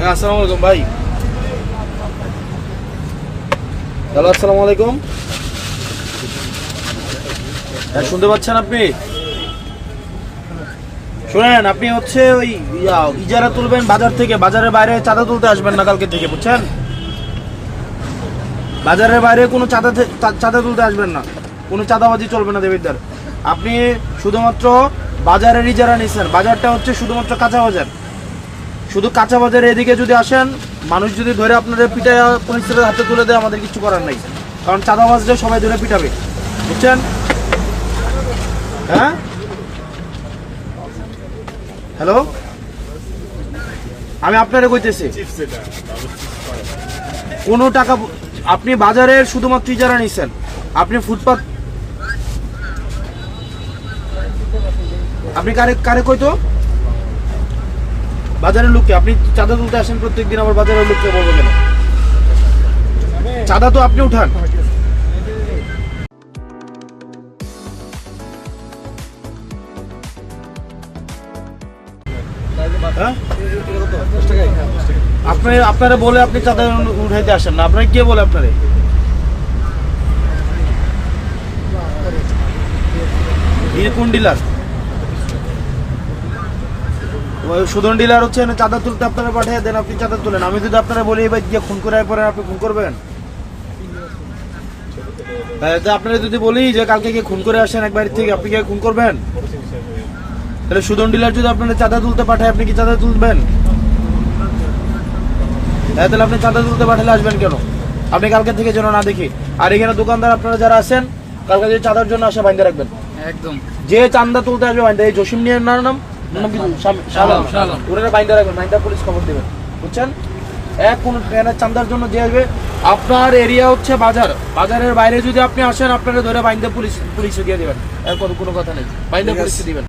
আসসালামু আলাইকুম ভাই। হ্যালো, আসসালামু আলাইকুম। হ্যাঁ, শুনতে পাচ্ছেন আপনি? শুনেন, আপনি হচ্ছে ওই ইজারা তুলবেন বাজার থেকে, বাজারের বাইরে চাঁদা তুলতে আসবেন না কালকে থেকে, বুঝছেন? বাজারের বাইরে কোনো চাঁদা তুলতে আসবেন না, কোনো চাঁদাবাজি চলবে না দেবিদ্দার। আপনি শুধুমাত্র বাজারের ইজারা নিচ্ছেন, বাজারটা হচ্ছে শুধুমাত্র কাঁচা বাজার। শুধু কাঁচা বাজারে এদিকে যদি আসেন, মানুষ যদি ধরে আপনাদের পিঠায় পুলিশের হাতে তুলে দেয়, আমাদের কিছু করার নেই, কারণ চাঁদাবাজরা সবাই ধরে পিটাবে, বুঝছেন? হ্যাঁ, হ্যালো, আমি আপনারে কইতেছি, কোনো টাকা আপনি বাজারের শুধুমাত্র ইজারা নিচ্ছেন, আপনি ফুটপাত, আপনি কারে কারে কইতো বাজারের লোককে? আপনি চাঁদা তুলতে আসেন প্রত্যেকদিন, আবার বাজারের লোককে বলবো কেন? চাঁদা তো আপনি উঠান। হ্যাঁ, আপনারা বলে আপনি চাঁদা উঠাইতে আসেন না, আপনারা কে বলে আপনারে? কোন ডিলার? সুদন ডিলার হচ্ছে চাঁদা তুলতে আপনারা পাঠিয়ে দেন, আপনি চাঁদা তুলেন। আমি যদি আপনারা বলি এবার গিয়ে খুন করে পরে আপনি খুন করবেন? আপনারা যদি বলি যে কালকে গিয়ে খুন করে আসেন এক বাড়ির থেকে, আপনি গিয়ে খুন করবেন? তাহলে সুদন ডিলার যদি আপনারা চাঁদা তুলতে পাঠায়, আপনি কি চাঁদা তুলবেন? তাহলে আপনি চাঁদা তুলতে পাঠালে আসবেন কেন? আপনি কালকে থেকে যেন না দেখি। আর এখানে দোকানদার আপনারা যারা আছেন, কালকে যদি চাঁদার জন্য আসে বাইন্দা রাখবেন একদম। যে চাঁদা তুলতে আসবে বাইন্দা, এই জসিম নিয়ে নাম ওরা বাইন্দা রাখবেন, বাইন্দা পুলিশ খবর দেবেন, বুঝছেন? কোন চাঁদার জন্য যে আসবে, আপনার এরিয়া হচ্ছে বাজার, বাজারের বাইরে যদি আপনি আসেন, আপনারা ধরে বাইন্দা পুলিশে দিয়ে দেবেন, এরপর কোনো কথা নেই, বাইন্দা পুলিশে দিবেন।